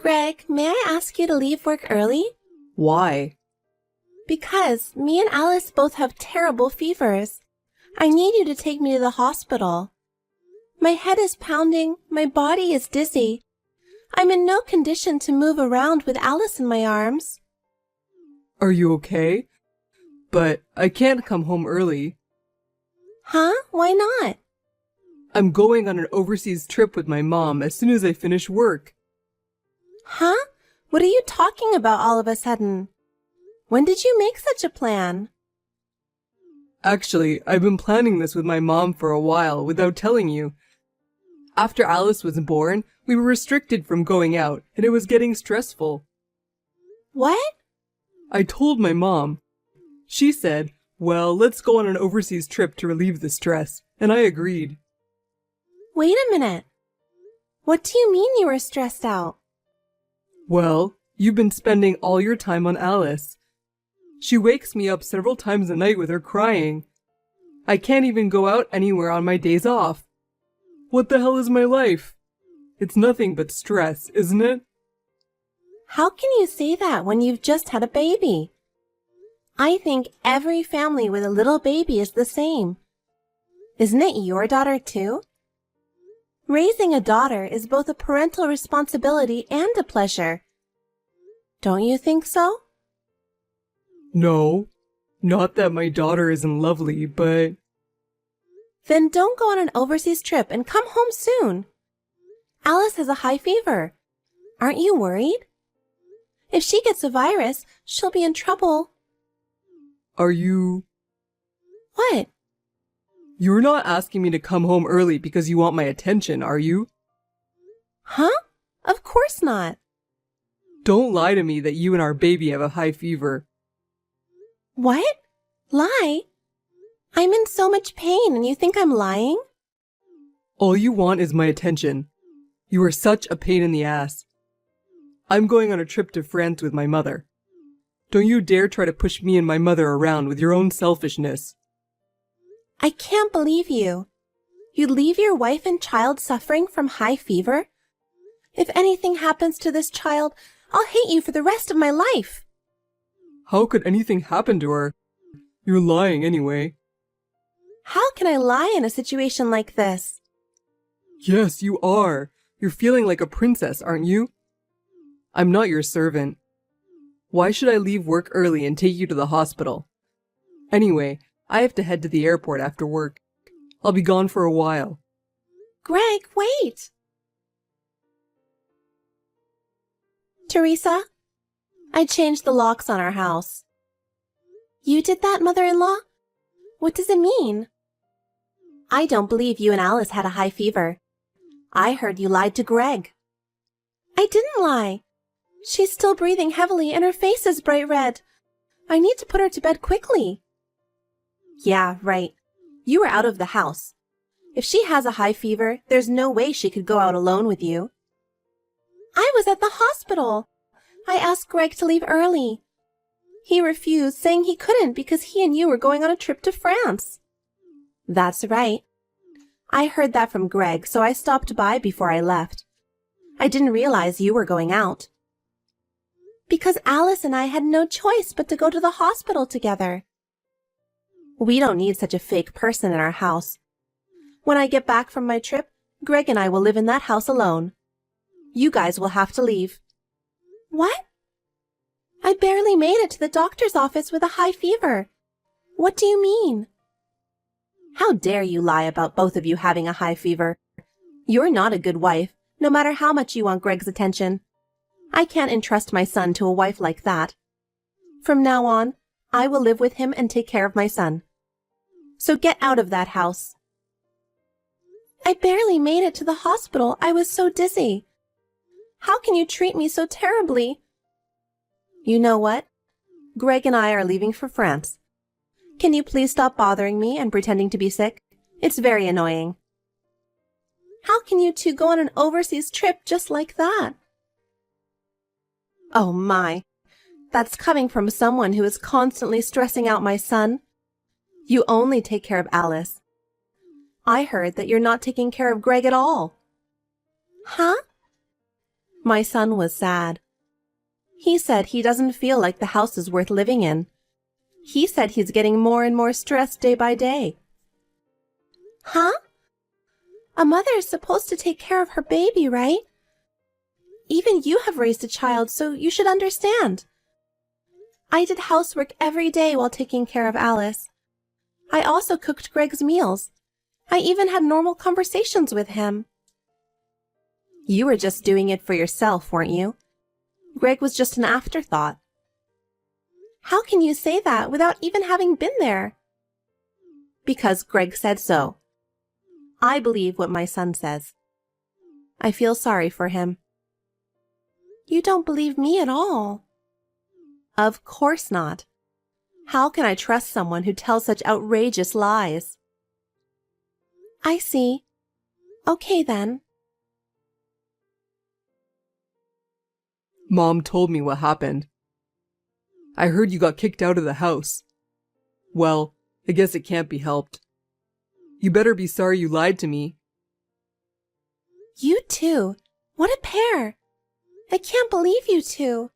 Greg, may I ask you to leave work early? Why? Because me and Alice both have terrible fevers. I need you to take me to the hospital. My head is pounding, my body is dizzy. I'm in no condition to move around with Alice in my arms. Are you okay? But I can't come home early. Huh? Why not? I'm going on an overseas trip with my mom as soon as I finish work. Huh? What are you talking about all of a sudden? When did you make such a plan? Actually, I've been planning this with my mom for a while without telling you. After Alice was born, we were restricted from going out, and it was getting stressful. What? I told my mom. She said, well, let's go on an overseas trip to relieve the stress, and I agreed. Wait a minute. What do you mean you were stressed out? Well, you've been spending all your time on Alice. She wakes me up several times a night with her crying. I can't even go out anywhere on my days off. What the hell is my life? It's nothing but stress, isn't it? How can you say that when you've just had a baby? I think every family with a little baby is the same. Isn't it your daughter too? Raising a daughter is both a parental responsibility and a pleasure. Don't you think so? No, not that my daughter isn't lovely, but... Then don't go on an overseas trip and come home soon. Alice has a high fever. Aren't you worried? If she gets a virus, she'll be in trouble. Are you... What? You're not asking me to come home early because you want my attention, are you? Huh? Of course not. Don't lie to me that you and our baby have a high fever. What? Lie? I'm in so much pain and you think I'm lying? All you want is my attention. You are such a pain in the ass. I'm going on a trip to France with my mother. Don't you dare try to push me and my mother around with your own selfishness. I can't believe you. You'd leave your wife and child suffering from high fever? If anything happens to this child, I'll hate you for the rest of my life. How could anything happen to her? You're lying anyway. How can I lie in a situation like this? Yes, you are. You're feeling like a princess, aren't you? I'm not your servant. Why should I leave work early and take you to the hospital? Anyway, I have to head to the airport after work. I'll be gone for a while. Greg, wait! Teresa, I changed the locks on our house. You did that, mother-in-law? What does it mean? I don't believe you and Alice had a high fever. I heard you lied to Greg. I didn't lie. She's still breathing heavily and her face is bright red. I need to put her to bed quickly. Yeah, right. You were out of the house. If she has a high fever, there's no way she could go out alone with you. I was at the hospital. I asked Greg to leave early. He refused, saying he couldn't because he and you were going on a trip to France. That's right. I heard that from Greg, so I stopped by before I left. I didn't realize you were going out. Because Alice and I had no choice but to go to the hospital together. We don't need such a fake person in our house. When I get back from my trip, Greg and I will live in that house alone. You guys will have to leave. What? I barely made it to the doctor's office with a high fever. What do you mean? How dare you lie about both of you having a high fever? You're not a good wife, no matter how much you want Greg's attention. I can't entrust my son to a wife like that. From now on, I will live with him and take care of my son. So get out of that house. I barely made it to the hospital. I was so dizzy. How can you treat me so terribly? You know what? Greg and I are leaving for France. Can you please stop bothering me and pretending to be sick? It's very annoying. How can you two go on an overseas trip just like that? Oh my, that's coming from someone who is constantly stressing out my son. You only take care of Alice. I heard that you're not taking care of Greg at all. Huh? My son was sad. He said he doesn't feel like the house is worth living in. He said he's getting more and more stressed day by day. Huh? A mother is supposed to take care of her baby, right? Even you have raised a child, so you should understand. I did housework every day while taking care of Alice. I also cooked Greg's meals. I even had normal conversations with him. You were just doing it for yourself, weren't you? Greg was just an afterthought. How can you say that without even having been there? Because Greg said so. I believe what my son says. I feel sorry for him. You don't believe me at all. Of course not. How can I trust someone who tells such outrageous lies? I see. Okay then. Mom told me what happened. I heard you got kicked out of the house. Well, I guess it can't be helped. You better be sorry you lied to me. You two. What a pair. I can't believe you two.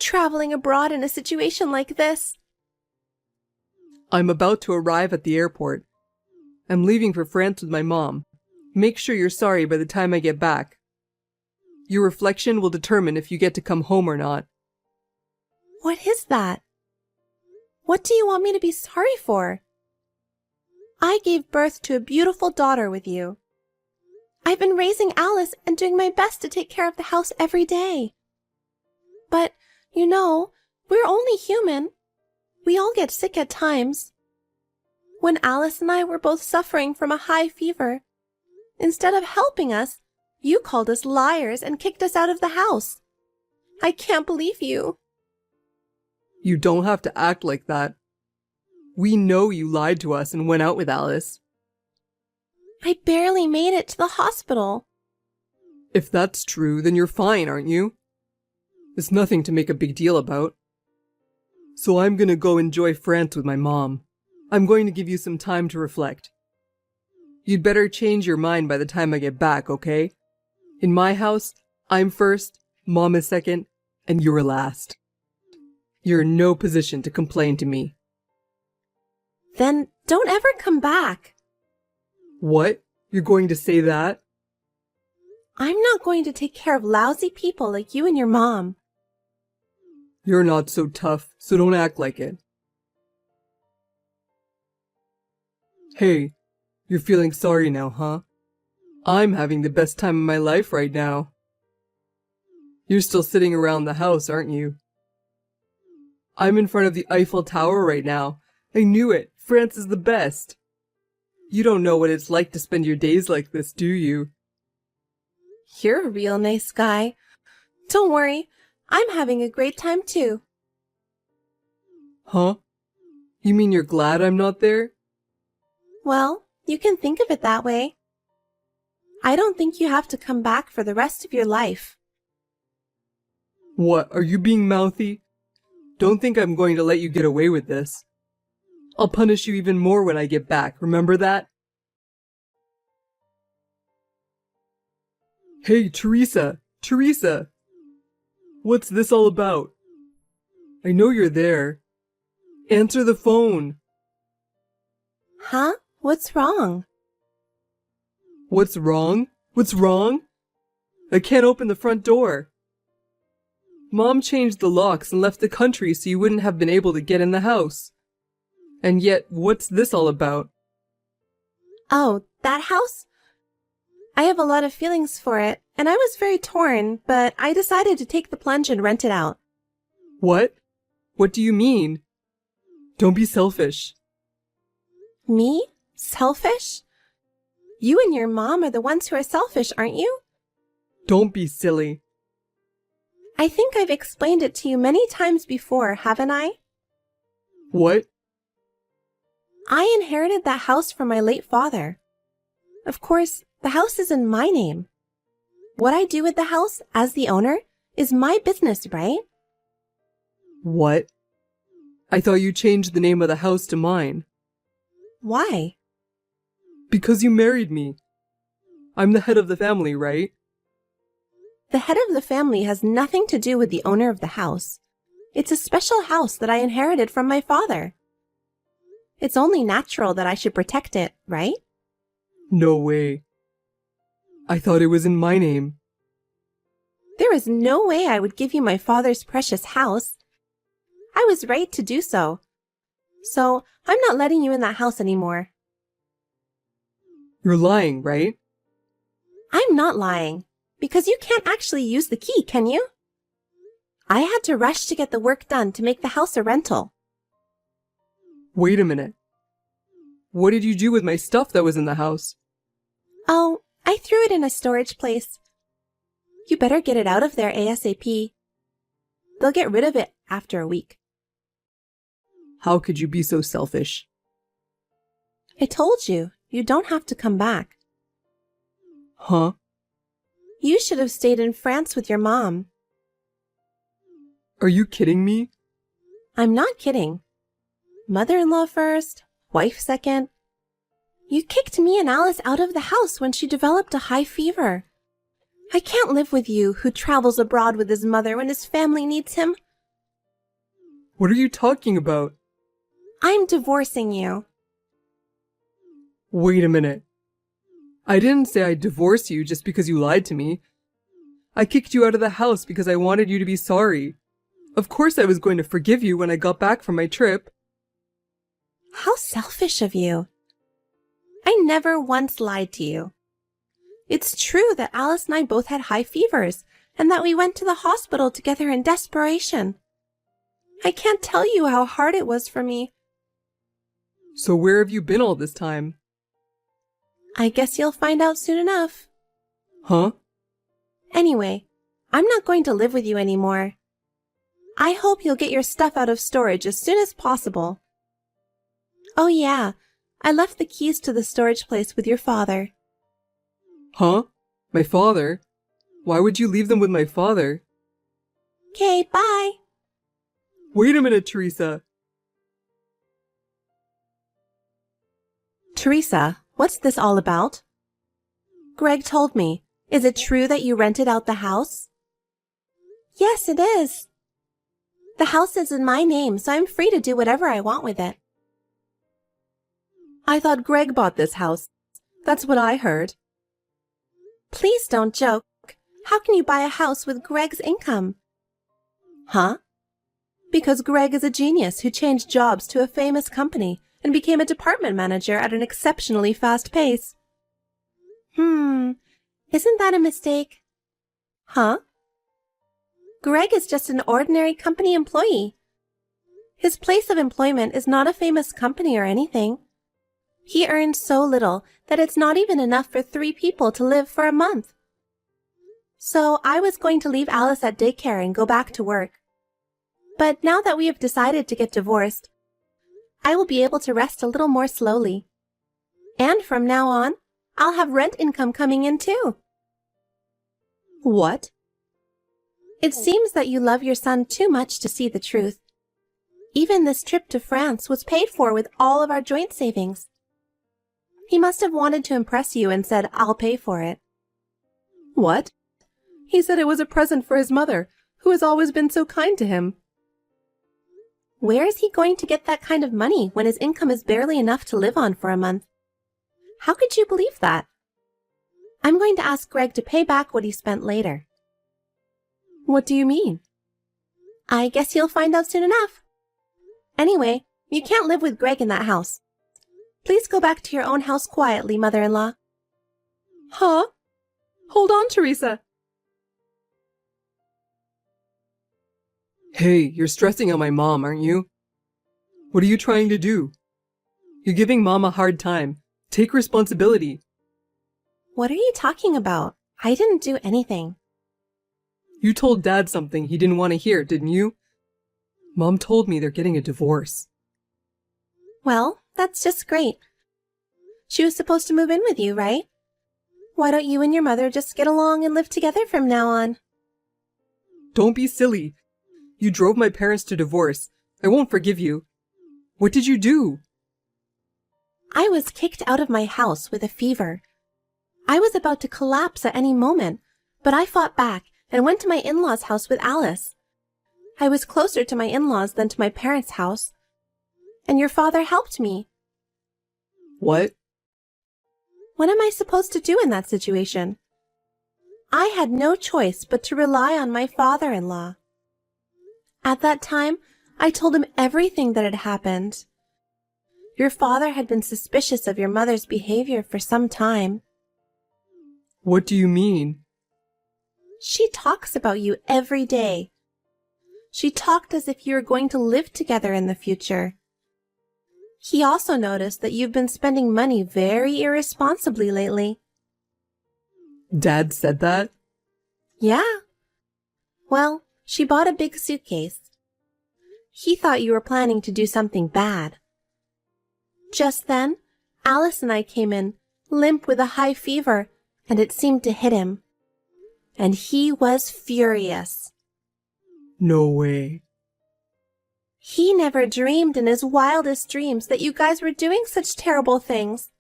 Traveling abroad in a situation like this. I'm about to arrive at the airport. I'm leaving for France with my mom. Make sure you're sorry by the time I get back. Your reflection will determine if you get to come home or not. What is that? What do you want me to be sorry for? I gave birth to a beautiful daughter with you. I've been raising Alice and doing my best to take care of the house every day. But, you know, we're only human. We all get sick at times. When Alice and I were both suffering from a high fever, instead of helping us, you called us liars and kicked us out of the house. I can't believe you. You don't have to act like that. We know you lied to us and went out with Alice. I barely made it to the hospital. If that's true, then you're fine, aren't you? It's nothing to make a big deal about. So I'm gonna go enjoy France with my mom. I'm going to give you some time to reflect. You'd better change your mind by the time I get back, okay? In my house, I'm first, Mom is second, and you're last. You're in no position to complain to me. Then don't ever come back. What? You're going to say that? I'm not going to take care of lousy people like you and your mom. You're not so tough, so don't act like it. Hey, you're feeling sorry now, huh? I'm having the best time of my life right now. You're still sitting around the house, aren't you? I'm in front of the Eiffel Tower right now. I knew it. France is the best. You don't know what it's like to spend your days like this, do you? You're a real nice guy. Don't worry, I'm having a great time too. Huh? You mean you're glad I'm not there? Well, you can think of it that way. I don't think you have to come back for the rest of your life. What, are you being mouthy? Don't think I'm going to let you get away with this. I'll punish you even more when I get back, remember that? Hey, Teresa! Teresa! What's this all about? I know you're there. Answer the phone! Huh? What's wrong? What's wrong? What's wrong? I can't open the front door. Mom changed the locks and left the country so you wouldn't have been able to get in the house. And yet, what's this all about? Oh, that house? I have a lot of feelings for it, and I was very torn, but I decided to take the plunge and rent it out. What? What do you mean? Don't be selfish. Me? Selfish? You and your mom are the ones who are selfish, aren't you? Don't be silly. I think I've explained it to you many times before, haven't I? What? I inherited that house from my late father. Of course, the house is in my name. What I do with the house, as the owner, is my business, right? What? I thought you changed the name of the house to mine. Why? Because you married me. I'm the head of the family, right? The head of the family has nothing to do with the owner of the house. It's a special house that I inherited from my father. It's only natural that I should protect it, right? No way. I thought it was in my name. There is no way I would give you my father's precious house. I was right to do so. So I'm not letting you in that house anymore. You're lying, right? I'm not lying, because you can't actually use the key, can you? I had to rush to get the work done to make the house a rental. Wait a minute. What did you do with my stuff that was in the house? Oh, I threw it in a storage place. You better get it out of there ASAP. They'll get rid of it after a week. How could you be so selfish? I told you, you don't have to come back. Huh? You should have stayed in France with your mom. Are you kidding me? I'm not kidding. Mother-in-law first, wife second. You kicked me and Alice out of the house when she developed a high fever. I can't live with you who travels abroad with his mother when his family needs him. What are you talking about? I'm divorcing you. Wait a minute. I didn't say I'd divorce you just because you lied to me. I kicked you out of the house because I wanted you to be sorry. Of course I was going to forgive you when I got back from my trip. How selfish of you. I never once lied to you. It's true that Alice and I both had high fevers and that we went to the hospital together in desperation. I can't tell you how hard it was for me. So where have you been all this time? I guess you'll find out soon enough. Huh? Anyway, I'm not going to live with you anymore. I hope you'll get your stuff out of storage as soon as possible. Oh yeah, I left the keys to the storage place with your father. Huh? My father? Why would you leave them with my father? Okay, bye. Wait a minute, Teresa. Teresa, what's this all about? Greg told me. Is it true that you rented out the house? Yes, it is. The house is in my name, so I'm free to do whatever I want with it. I thought Greg bought this house. That's what I heard. Please don't joke. How can you buy a house with Greg's income? Huh? Because Greg is a genius who changed jobs to a famous company and became a department manager at an exceptionally fast pace. Isn't that a mistake? Huh? Greg is just an ordinary company employee. His place of employment is not a famous company or anything. He earns so little that it's not even enough for 3 people to live for a month. So I was going to leave Alice at daycare and go back to work. But now that we have decided to get divorced, I will be able to rest a little more slowly. And from now on, I'll have rent income coming in too. What? It seems that you love your son too much to see the truth. Even this trip to France was paid for with all of our joint savings. He must have wanted to impress you and said, I'll pay for it. What? He said it was a present for his mother, who has always been so kind to him. Where is he going to get that kind of money when his income is barely enough to live on for a month? How could you believe that? I'm going to ask Greg to pay back what he spent later. What do you mean? I guess you'll find out soon enough. Anyway, you can't live with Greg in that house. Please go back to your own house quietly, mother-in-law. Huh? Hold on, Teresa. Hey, you're stressing out my mom, aren't you? What are you trying to do? You're giving Mom a hard time. Take responsibility. What are you talking about? I didn't do anything. You told Dad something he didn't want to hear, didn't you? Mom told me they're getting a divorce. Well, that's just great. She was supposed to move in with you, right? Why don't you and your mother just get along and live together from now on? Don't be silly. You drove my parents to divorce. I won't forgive you. What did you do? I was kicked out of my house with a fever. I was about to collapse at any moment, but I fought back and went to my in-laws' house with Alice. I was closer to my in-laws than to my parents' house, and your father helped me. What? What am I supposed to do in that situation? I had no choice but to rely on my father-in-law. At that time, I told him everything that had happened. Your father had been suspicious of your mother's behavior for some time. What do you mean? She talks about you every day. She talked as if you were going to live together in the future. He also noticed that you've been spending money very irresponsibly lately. Dad said that? Yeah. Well, she bought a big suitcase. He thought you were planning to do something bad. Just then, Alice and I came in, limp with a high fever, and it seemed to hit him. And he was furious. No way. He never dreamed in his wildest dreams that you guys were doing such terrible things.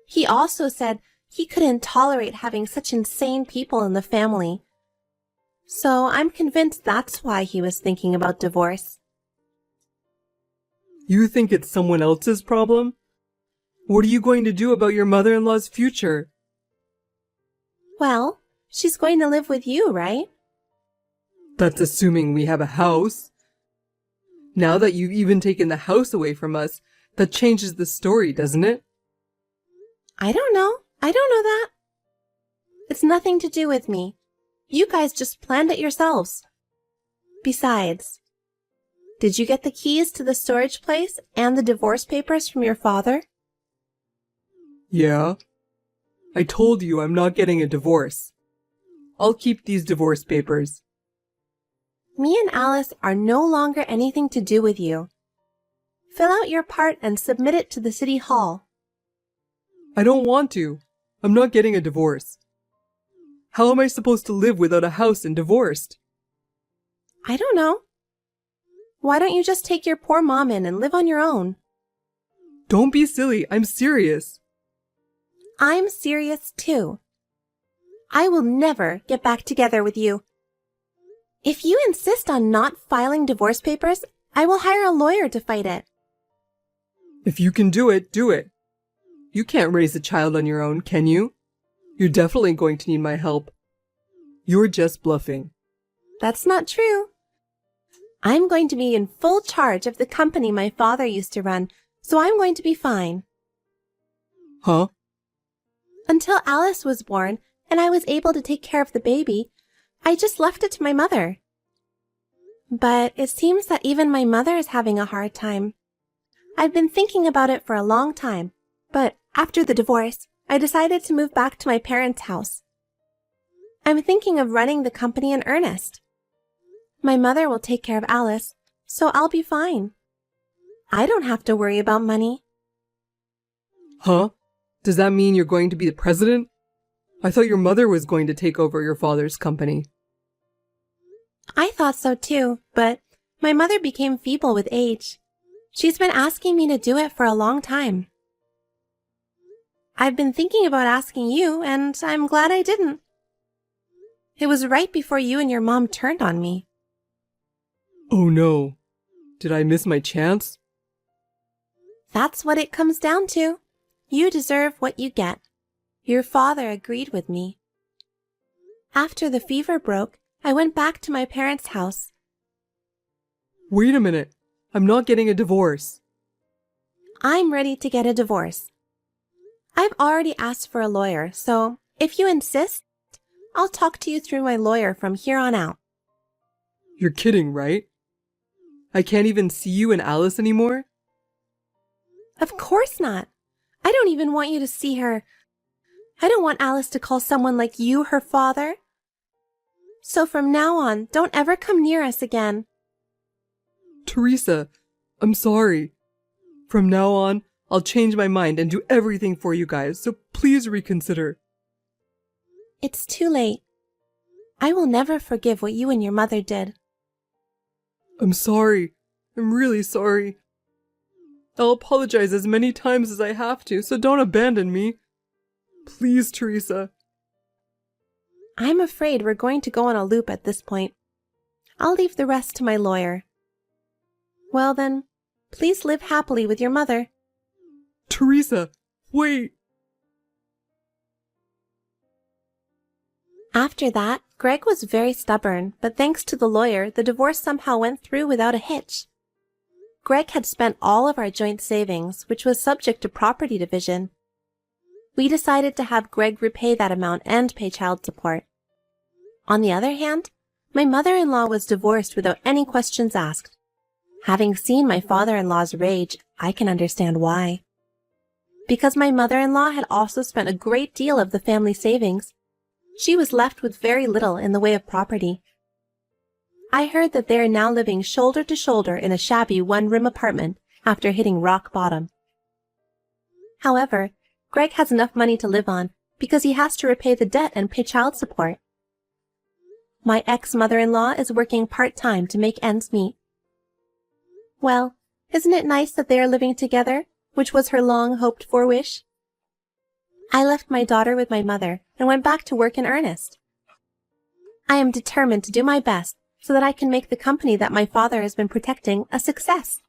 He also said he couldn't tolerate having such insane people in the family. So I'm convinced that's why he was thinking about divorce. You think it's someone else's problem? What are you going to do about your mother-in-law's future? Well, she's going to live with you, right? That's assuming we have a house. Now that you've even taken the house away from us, that changes the story, doesn't it? I don't know. I don't know that. It's nothing to do with me. You guys just planned it yourselves. Besides, did you get the keys to the storage place and the divorce papers from your father? Yeah. I told you I'm not getting a divorce. I'll keep these divorce papers. Me and Alice are no longer anything to do with you. Fill out your part and submit it to the city hall. I don't want to. I'm not getting a divorce. How am I supposed to live without a house and divorced? I don't know. Why don't you just take your poor mom in and live on your own? Don't be silly. I'm serious. I'm serious too. I will never get back together with you. If you insist on not filing divorce papers, I will hire a lawyer to fight it. If you can do it, do it. You can't raise a child on your own, can you? You're definitely going to need my help. You're just bluffing. That's not true. I'm going to be in full charge of the company my father used to run, so I'm going to be fine. Huh? Until Alice was born and I was able to take care of the baby, I just left it to my mother. But it seems that even my mother is having a hard time. I've been thinking about it for a long time, but after the divorce, I decided to move back to my parents' house. I'm thinking of running the company in earnest. My mother will take care of Alice, so I'll be fine. I don't have to worry about money. Huh? Does that mean you're going to be the president? I thought your mother was going to take over your father's company. I thought so too, but my mother became feeble with age. She's been asking me to do it for a long time. I've been thinking about asking you, and I'm glad I didn't. It was right before you and your mom turned on me. Oh no. Did I miss my chance? That's what it comes down to. You deserve what you get. Your father agreed with me. After the fever broke, I went back to my parents' house. Wait a minute. I'm not getting a divorce. I'm ready to get a divorce. I've already asked for a lawyer, so if you insist, I'll talk to you through my lawyer from here on out. You're kidding, right? I can't even see you and Alice anymore? Of course not. I don't even want you to see her. I don't want Alice to call someone like you her father. So from now on, don't ever come near us again. Teresa, I'm sorry. From now on, I'll change my mind and do everything for you guys, so please reconsider. It's too late. I will never forgive what you and your mother did. I'm sorry. I'm really sorry. I'll apologize as many times as I have to, so don't abandon me. Please, Teresa. I'm afraid we're going to go on a loop at this point. I'll leave the rest to my lawyer. Well then, please live happily with your mother. Teresa, wait! After that, Greg was very stubborn, but thanks to the lawyer, the divorce somehow went through without a hitch. Greg had spent all of our joint savings, which was subject to property division. We decided to have Greg repay that amount and pay child support. On the other hand, my mother-in-law was divorced without any questions asked. Having seen my father-in-law's rage, I can understand why. Because my mother-in-law had also spent a great deal of the family savings, she was left with very little in the way of property. I heard that they are now living shoulder to shoulder in a shabby one-room apartment after hitting rock bottom. However, Greg has enough money to live on because he has to repay the debt and pay child support. My ex-mother-in-law is working part-time to make ends meet. Well, isn't it nice that they are living together, which was her long hoped-for wish? I left my daughter with my mother and went back to work in earnest. I am determined to do my best so that I can make the company that my father has been protecting a success.